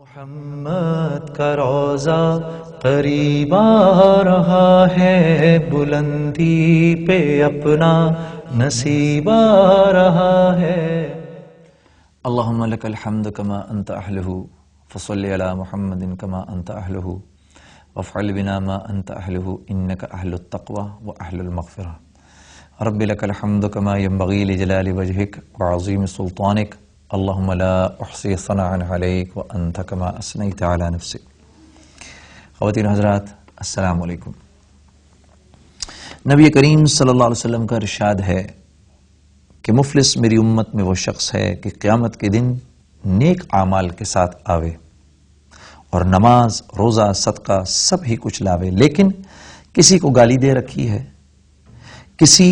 محمد کا روزہ قریب آ رہا ہے، بلندی پہ اپنا نصیب آ رہا ہے۔ اللہم لک الحمد کما انت اہلہ، فصل علی محمد کما انت اہلہ، وافعل بنا ما انت اہلہ، انک اہل التقوی واہل المغفرہ۔ رب لک الحمد کما ینبغی لجلال وجہک وعظیم سلطانک، اللہم لا احصی ثناء علیک وانت کما اثنیت علی نفسک۔ خواتین حضرات، السلام علیکم۔ نبی کریم صلی اللہ علیہ وسلم کا ارشاد ہے کہ مفلس میری امت میں وہ شخص ہے کہ قیامت کے دن نیک اعمال کے ساتھ آوے اور نماز، روزہ، صدقہ سب ہی کچھ لاوے، لیکن کسی کو گالی دے رکھی ہے، کسی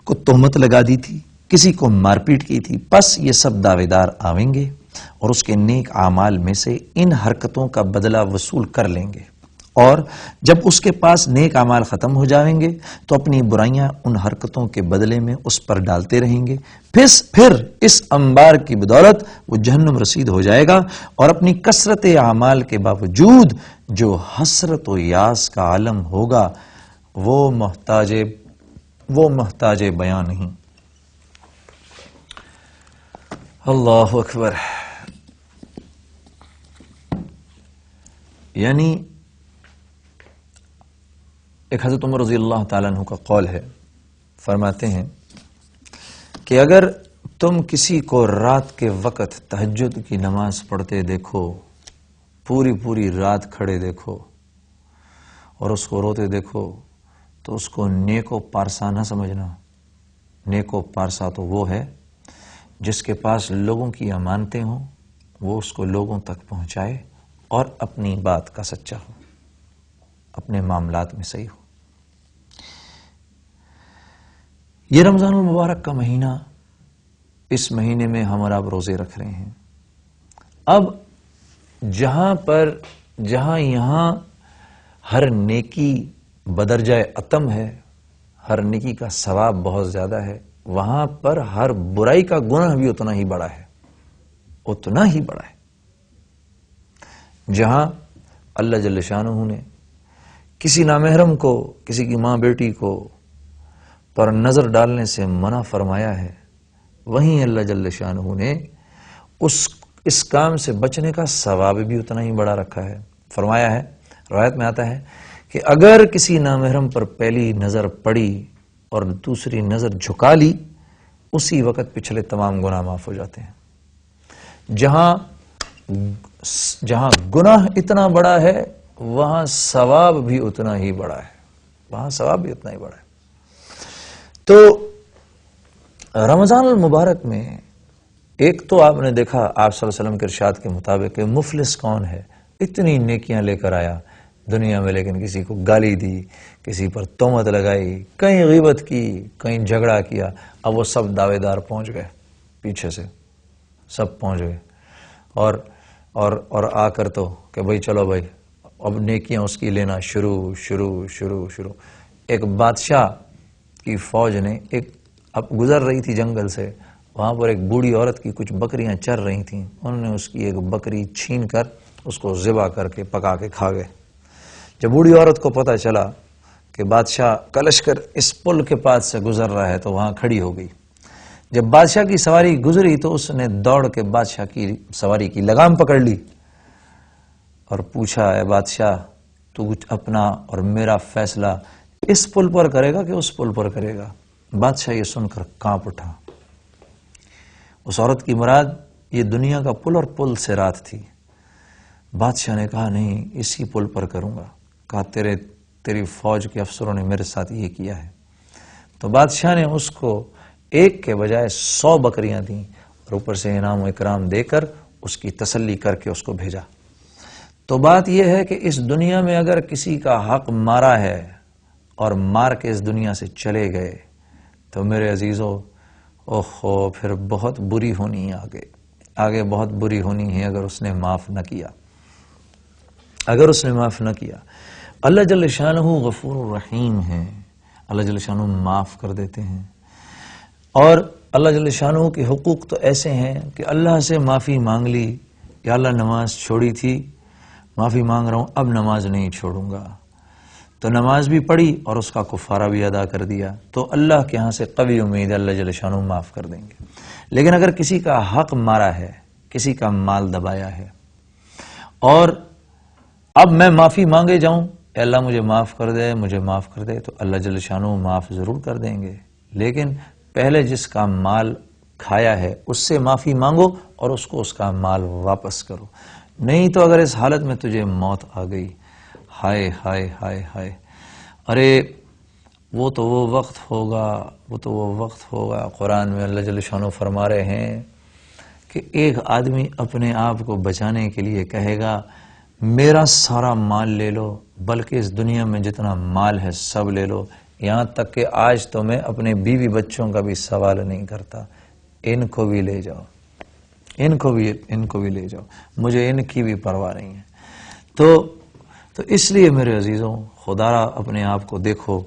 کو تہمت لگا دی تھی، کسی کو مار پیٹ کی تھی، پس یہ سب دعوے دار آویں گے اور اس کے نیک اعمال میں سے ان حرکتوں کا بدلہ وصول کر لیں گے، اور جب اس کے پاس نیک اعمال ختم ہو جائیں گے تو اپنی برائیاں ان حرکتوں کے بدلے میں اس پر ڈالتے رہیں گے، پھر اس انبار کی بدولت وہ جہنم رسید ہو جائے گا، اور اپنی کثرت اعمال کے باوجود جو حسرت و یاس کا عالم ہوگا وہ محتاج بیان نہیں۔ اللہ اکبر۔ یعنی ایک حضرت عمر رضی اللہ تعالیٰ عنہ کا قول ہے، فرماتے ہیں کہ اگر تم کسی کو رات کے وقت تہجد کی نماز پڑھتے دیکھو، پوری رات کھڑے دیکھو اور اس کو روتے دیکھو تو اس کو نیک و پارسا نہ سمجھنا۔ نیک و پارسا تو وہ ہے جس کے پاس لوگوں کی امانتیں ہوں، وہ اس کو لوگوں تک پہنچائے اور اپنی بات کا سچا ہو، اپنے معاملات میں صحیح ہو۔ یہ رمضان المبارک کا مہینہ، اس مہینے میں ہم اور آپ روزے رکھ رہے ہیں۔ اب جہاں یہاں ہر نیکی بدرجہ اتم ہے، ہر نیکی کا ثواب بہت زیادہ ہے، وہاں پر ہر برائی کا گناہ بھی اتنا ہی بڑا ہے، اتنا ہی بڑا ہے۔ جہاں اللہ جل شانہ نے کسی نامحرم کو، کسی کی ماں بیٹی کو پر نظر ڈالنے سے منع فرمایا ہے، وہیں اللہ جل شانہ نے اس کام سے بچنے کا ثواب بھی اتنا ہی بڑا رکھا ہے۔ فرمایا ہے، روایت میں آتا ہے کہ اگر کسی نامحرم پر پہلی نظر پڑی اور دوسری نظر جھکا لی، اسی وقت پچھلے تمام گناہ معاف ہو جاتے ہیں۔ جہاں گناہ اتنا بڑا ہے وہاں ثواب بھی اتنا ہی بڑا ہے، تو رمضان المبارک میں ایک تو آپ نے دیکھا آپ صلی اللہ علیہ وسلم کے ارشاد کے مطابق کہ مفلس کون ہے، اتنی نیکیاں لے کر آیا دنیا میں، لیکن کسی کو گالی دی، کسی پر تہمت لگائی، کہیں غیبت کی، کہیں جھگڑا کیا، اب وہ سب دعوے دار پہنچ گئے، پیچھے سے سب پہنچ گئے، اور آ کر تو کہ بھائی چلو بھائی اب نیکیاں اس کی لینا شروع۔ ایک بادشاہ کی فوج نے اب گزر رہی تھی جنگل سے، وہاں پر ایک بوڑھی عورت کی کچھ بکریاں چر رہی تھیں، انہوں نے اس کی ایک بکری چھین کر اس کو ذبح کر کے پکا کے کھا گئے۔ جب بوڑھی عورت کو پتہ چلا کہ بادشاہ کا لشکر اس پل کے پاس سے گزر رہا ہے تو وہاں کھڑی ہو گئی۔ جب بادشاہ کی سواری گزری تو اس نے دوڑ کے بادشاہ کی سواری کی لگام پکڑ لی اور پوچھا، اے بادشاہ، تو کچھ اپنا اور میرا فیصلہ اس پل پر کرے گا کہ اس پل پر کرے گا؟ بادشاہ یہ سن کر کانپ اٹھا۔ اس عورت کی مراد یہ دنیا کا پل اور پل سے رات تھی۔ بادشاہ نے کہا نہیں، اسی پل پر کروں گا۔ کہا تیری فوج کے افسروں نے میرے ساتھ یہ کیا ہے۔ تو بادشاہ نے اس کو ایک کے بجائے 100 بکریاں دیں اور اوپر سے انعام و اکرام دے کر اس کی تسلی کر کے اس کو بھیجا۔ تو بات یہ ہے کہ اس دنیا میں اگر کسی کا حق مارا ہے اور مار کے اس دنیا سے چلے گئے تو میرے عزیزو، اوہو، پھر بہت بری ہونی ہے، آگے بہت بری ہونی ہے اگر اس نے معاف نہ کیا۔ اللہ جل شانہ غفور الرحیم ہے، اللہ جل شانہ معاف کر دیتے ہیں، اور اللہ جل شانہ کے حقوق تو ایسے ہیں کہ اللہ سے معافی مانگ لی یا اللہ نماز چھوڑی تھی، معافی مانگ رہا ہوں، اب نماز نہیں چھوڑوں گا، تو نماز بھی پڑھی اور اس کا کفارہ بھی ادا کر دیا، تو اللہ کے ہاں سے قوی امید ہے اللہ جل شانہ معاف کر دیں گے۔ لیکن اگر کسی کا حق مارا ہے، کسی کا مال دبایا ہے، اور اب میں معافی مانگے جاؤں، اے اللہ مجھے معاف کر دے، مجھے معاف کر دے، تو اللہ جل شانہ معاف ضرور کر دیں گے، لیکن پہلے جس کا مال کھایا ہے اس سے معافی مانگو اور اس کو اس کا مال واپس کرو، نہیں تو اگر اس حالت میں تجھے موت آ گئی، ہائے ہائے ہائے ہائے، ارے وہ تو وہ وقت ہوگا، وہ تو وہ وقت ہوگا۔ قرآن میں اللہ جل شانہ فرما رہے ہیں کہ ایک آدمی اپنے آپ کو بچانے کے لیے کہے گا میرا سارا مال لے لو، بلکہ اس دنیا میں جتنا مال ہے سب لے لو، یہاں تک کہ آج تو میں اپنے بیوی بچوں کا بھی سوال نہیں کرتا، ان کو بھی لے جاؤ، ان کو بھی لے جاؤ، مجھے ان کی بھی پرواہ نہیں ہے۔ تو اس لیے میرے عزیزوں، خدا را اپنے آپ کو دیکھو،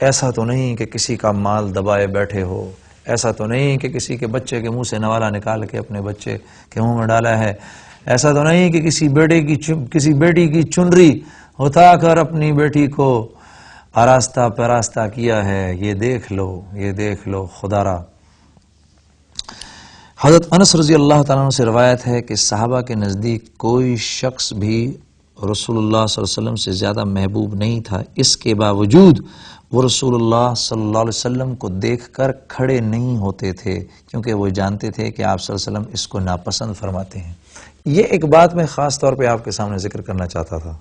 ایسا تو نہیں کہ کسی کا مال دبائے بیٹھے ہو، ایسا تو نہیں کہ کسی کے بچے کے منہ سے نوالا نکال کے اپنے بچے کے منہ میں ڈالا ہے، ایسا تو نہیں کہ کسی بیٹی کی چنری اٹھا کر اپنی بیٹی کو آراستہ پیراستہ کیا ہے، یہ دیکھ لو خدا را۔ حضرت انس رضی اللہ تعالیٰ عنہ سے روایت ہے کہ صحابہ کے نزدیک کوئی شخص بھی رسول اللہ صلی اللہ علیہ وسلم سے زیادہ محبوب نہیں تھا، اس کے باوجود وہ رسول اللہ صلی اللہ علیہ وسلم کو دیکھ کر کھڑے نہیں ہوتے تھے، کیونکہ وہ جانتے تھے کہ آپ صلی اللہ علیہ وسلم اس کو ناپسند فرماتے ہیں۔ یہ ایک بات میں خاص طور پہ آپ کے سامنے ذکر کرنا چاہتا تھا۔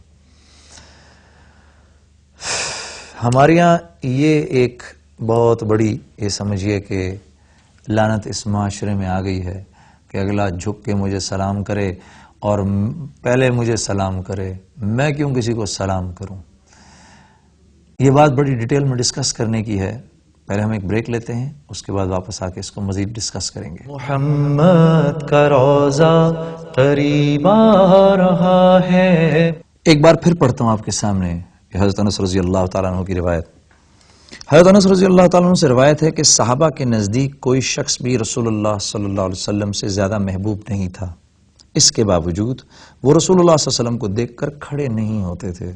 ہمارے یہاں یہ ایک بہت بڑی، یہ سمجھیے کہ لعنت اس معاشرے میں آ گئی ہے کہ اگلا جھک کے مجھے سلام کرے اور پہلے مجھے سلام کرے، میں کیوں کسی کو سلام کروں۔ یہ بات بڑی ڈیٹیل میں ڈسکس کرنے کی ہے، پہلے ہم ایک بریک لیتے ہیں، اس کے بعد واپس آ کے اس کو مزید ڈسکس کریں گے۔ محمد کا روضہ قریب آ رہا ہے۔ ایک بار پھر پڑھتا ہوں آپ کے سامنے حضرت انس رضی اللہ تعالیٰ عنہ کی روایت۔ حضرت انس رضی اللہ تعالیٰ عنہ سے روایت ہے کہ صحابہ کے نزدیک کوئی شخص بھی رسول اللہ صلی اللہ علیہ وسلم سے زیادہ محبوب نہیں تھا، اس کے باوجود وہ رسول اللہ صلی اللہ علیہ وسلم کو دیکھ کر کھڑے نہیں ہوتے تھے،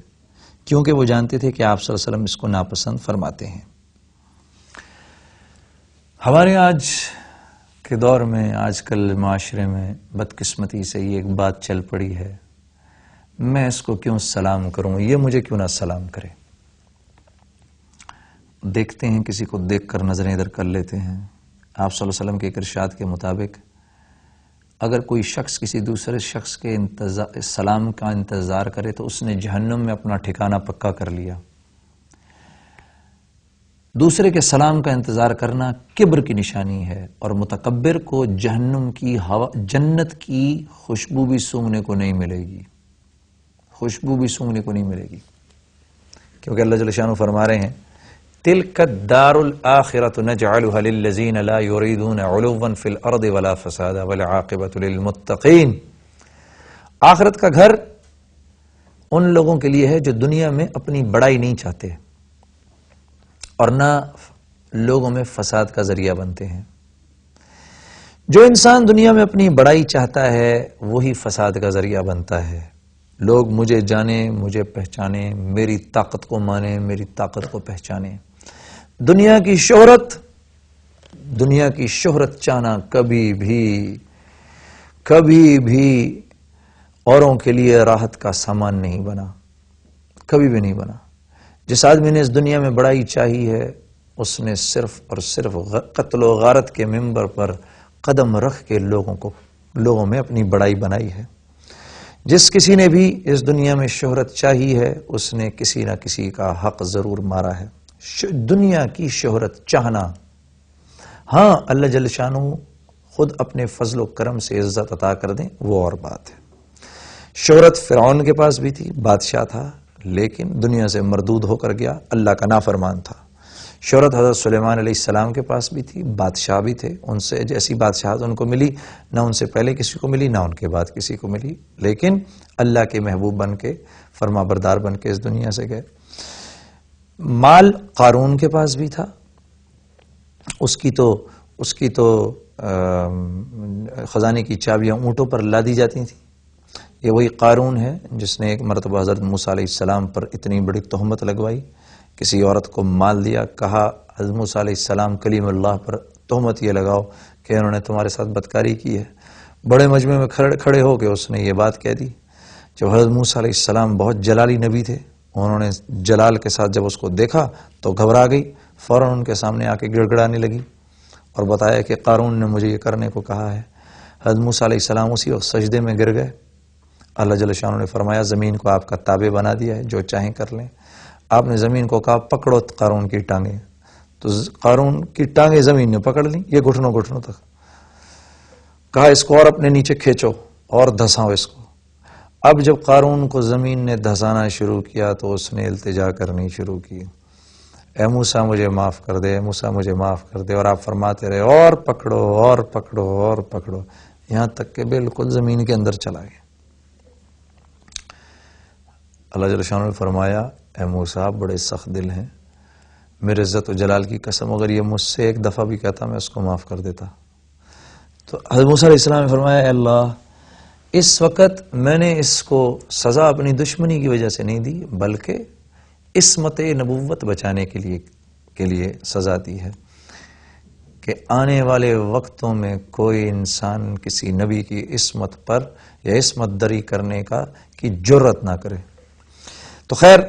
کیونکہ وہ جانتے تھے کہ آپ صلی اللہ علیہ وسلم اس کو ناپسند فرماتے ہیں۔ ہمارے آج کے دور میں، آج کل معاشرے میں بدقسمتی سے یہ ایک بات چل پڑی ہے، میں اس کو کیوں سلام کروں، یہ مجھے کیوں نہ سلام کرے۔ دیکھتے ہیں کسی کو دیکھ کر نظریں ادھر کر لیتے ہیں۔ آپ صلی اللہ علیہ وسلم کے ارشاد کے مطابق اگر کوئی شخص کسی دوسرے شخص کے سلام کا انتظار کرے تو اس نے جہنم میں اپنا ٹھکانہ پکا کر لیا۔ دوسرے کے سلام کا انتظار کرنا کبر کی نشانی ہے، اور متکبر کو جہنم کی ہوا، جنت کی خوشبو بھی سونگھنے کو نہیں ملے گی، خوشبو بھی سونگھنے کو نہیں ملے گی، کیونکہ اللہ جل شانہ فرما رہے ہیں تِلْكَ الدَّارُ الْآخِرَةُ نَجْعَلُهَا لِلَّذِينَ لَا يُرِيدُونَ عُلُوًّا فِي الْأَرْضِ وَلَا فَسَادًا وَالْعَاقِبَةُ لِلْمُتَّقِينَ۔ آخرت کا گھر ان لوگوں کے لیے ہے جو دنیا میں اپنی بڑائی نہیں چاہتے اور نہ لوگوں میں فساد کا ذریعہ بنتے ہیں۔ جو انسان دنیا میں اپنی بڑائی چاہتا ہے وہی فساد کا ذریعہ بنتا ہے۔ لوگ مجھے جانیں، مجھے پہچانیں، میری طاقت کو مانیں، میری طاقت کو پہچانیں۔ دنیا کی شہرت چاہنا کبھی بھی اوروں کے لیے راحت کا سامان نہیں بنا، کبھی بھی نہیں بنا۔ جس آدمی نے اس دنیا میں بڑائی چاہی ہے اس نے صرف اور صرف قتل و غارت کے منبر پر قدم رکھ کے لوگوں میں اپنی بڑائی بنائی ہے۔ جس کسی نے بھی اس دنیا میں شہرت چاہی ہے اس نے کسی نہ کسی کا حق ضرور مارا ہے۔ دنیا کی شہرت چاہنا، ہاں اللہ جل شانہ خود اپنے فضل و کرم سے عزت عطا کر دیں وہ اور بات ہے۔ شہرت فرعون کے پاس بھی تھی، بادشاہ تھا، لیکن دنیا سے مردود ہو کر گیا، اللہ کا نافرمان تھا۔ شہرت حضرت سلیمان علیہ السلام کے پاس بھی تھی، بادشاہ بھی تھے، ان سے جیسی بادشاہت ان کو ملی نہ ان سے پہلے کسی کو ملی نہ ان کے بعد کسی کو ملی، لیکن اللہ کے محبوب بن کے، فرما بردار بن کے اس دنیا سے گئے۔ مال قارون کے پاس بھی تھا، اس کی تو خزانے کی چابیاں اونٹوں پر لادی جاتی تھیں. یہ وہی قارون ہے جس نے ایک مرتبہ حضرت موسیٰ علیہ السلام پر اتنی بڑی تہمت لگوائی. کسی عورت کو مال دیا, کہا حضرت موسیٰ علیہ السلام کلیم اللہ پر تہمت یہ لگاؤ کہ انہوں نے تمہارے ساتھ بدکاری کی ہے. بڑے مجمع میں کھڑے ہو کے اس نے یہ بات کہہ دی. جب حضرت موسیٰ علیہ السلام بہت جلالی نبی تھے, انہوں نے جلال کے ساتھ جب اس کو دیکھا تو گھبرا گئی, فوراً ان کے سامنے آ کے گڑ گڑانے لگی اور بتایا کہ قارون نے مجھے یہ کرنے کو کہا ہے. حضرت موسیٰ علیہ السلام اسی وقت سجدے میں گر گئے. اللہ جل شانہ نے فرمایا زمین کو آپ کا تابع بنا دیا ہے, جو چاہیں کر لیں. آپ نے زمین کو کہا پکڑو قارون کی ٹانگیں, تو قارون کی ٹانگیں زمین نے پکڑ لیں, یہ گھٹنوں تک. کہا اس کو اور اپنے نیچے کھینچو اور دھساؤ اس کو. اب جب قارون کو زمین نے دھسانا شروع کیا تو اس نے التجا کرنی شروع کی, اے موسیٰ مجھے معاف کر دے, اے موسیٰ مجھے معاف کر دے. اور آپ فرماتے رہے اور پکڑو اور پکڑو اور پکڑو, یہاں تک کہ بالکل زمین کے اندر چلا گیا. اللہ جل شانہ نے فرمایا اے موسیٰ آپ بڑے سخت دل ہیں, میرے عزت و جلال کی قسم اگر یہ مجھ سے ایک دفعہ بھی کہتا میں اس کو معاف کر دیتا. تو حضرت موسیٰ علیہ السلام نے فرمایا اے اللہ اس وقت میں نے اس کو سزا اپنی دشمنی کی وجہ سے نہیں دی, بلکہ عصمت نبوت بچانے کے لیے سزا دی ہے کہ آنے والے وقتوں میں کوئی انسان کسی نبی کی عصمت پر یا عصمت دری کرنے کی جرت نہ کرے. تو خیر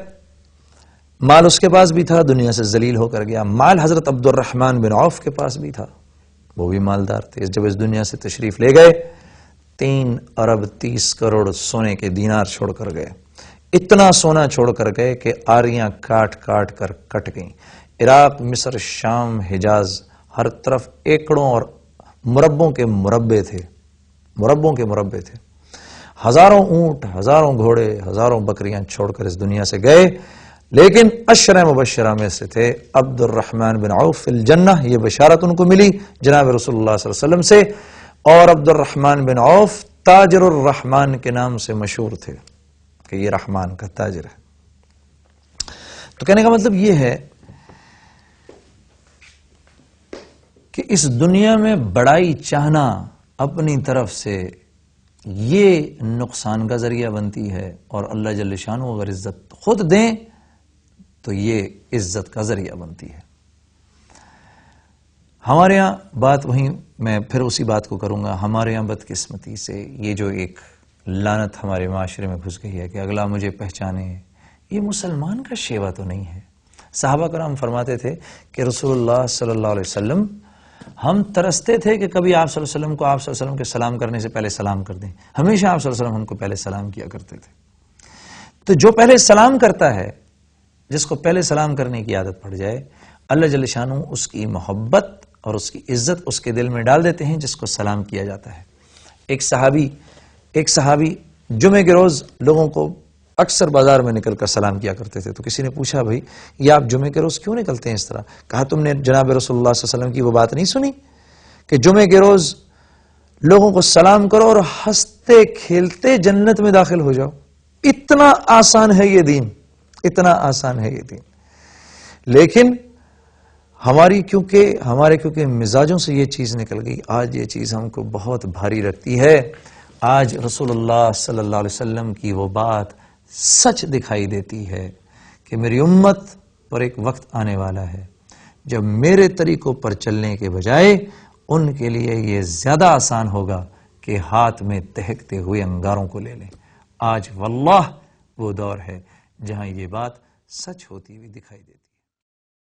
مال اس کے پاس بھی تھا, دنیا سے ذلیل ہو کر گیا. مال حضرت عبد الرحمن بن عوف کے پاس بھی تھا, وہ بھی مالدار تھے. جب اس دنیا سے تشریف لے گئے 3 ارب 30 کروڑ سونے کے دینار چھوڑ کر گئے. اتنا سونا چھوڑ کر گئے کہ آریاں کاٹ کر کٹ گئیں. عراق, مصر, شام, حجاز ہر طرف ایکڑوں اور مربوں کے مربے تھے. ہزاروں اونٹ, ہزاروں گھوڑے, ہزاروں بکریاں چھوڑ کر اس دنیا سے گئے. لیکن عشرہ مبشرہ میں سے تھے عبد الرحمن بن عوف فی الجنہ, یہ بشارت ان کو ملی جناب رسول اللہ صلی اللہ علیہ وسلم سے. اور عبد الرحمن بن عوف تاجر الرحمن کے نام سے مشہور تھے کہ یہ رحمان کا تاجر ہے. تو کہنے کا مطلب یہ ہے کہ اس دنیا میں بڑائی چاہنا اپنی طرف سے یہ نقصان کا ذریعہ بنتی ہے, اور اللہ جل شانہ اگر عزت خود دیں تو یہ عزت کا ذریعہ بنتی ہے. ہمارے ہاں بات وہیں, میں پھر اسی بات کو کروں گا, ہمارے ہاں بدقسمتی سے یہ جو ایک لعنت ہمارے معاشرے میں گھس گئی ہے کہ اگلا مجھے پہچانے, یہ مسلمان کا شیوا تو نہیں ہے. صحابہ کرام فرماتے تھے کہ رسول اللہ صلی اللہ علیہ وسلم ہم ترستے تھے کہ کبھی آپ صلی اللہ علیہ وسلم کو آپ صلی اللہ علیہ وسلم کے سلام کرنے سے پہلے سلام کر دیں. ہمیشہ آپ صلی اللہ علیہ وسلم ہم کو پہلے سلام کیا کرتے تھے. تو جو پہلے سلام کرتا ہے, جس کو پہلے سلام کرنے کی عادت پڑ جائے, اللہ جل شانہ اس کی محبت اور اس کی عزت اس کے دل میں ڈال دیتے ہیں جس کو سلام کیا جاتا ہے. ایک صحابی جمعے کے روز لوگوں کو اکثر بازار میں نکل کر سلام کیا کرتے تھے. تو کسی نے پوچھا بھائی یہ آپ جمعے کے روز کیوں نکلتے ہیں اس طرح؟ کہا تم نے جناب رسول اللہ صلی اللہ علیہ وسلم کی وہ بات نہیں سنی کہ جمعے کے روز لوگوں کو سلام کرو اور ہنستے کھیلتے جنت میں داخل ہو جاؤ. اتنا آسان ہے یہ دین, اتنا آسان ہے یہ دین. لیکن ہمارے کیونکہ مزاجوں سے یہ چیز نکل گئی, آج یہ چیز ہم کو بہت بھاری رکھتی ہے. آج رسول اللہ صلی اللہ علیہ وسلم کی وہ بات سچ دکھائی دیتی ہے کہ میری امت پر ایک وقت آنے والا ہے جب میرے طریقوں پر چلنے کے بجائے ان کے لیے یہ زیادہ آسان ہوگا کہ ہاتھ میں دہکتے ہوئے انگاروں کو لے لیں. آج واللہ وہ دور ہے جہاں یہ بات سچ ہوتی ہوئی دکھائی دیتی ہے.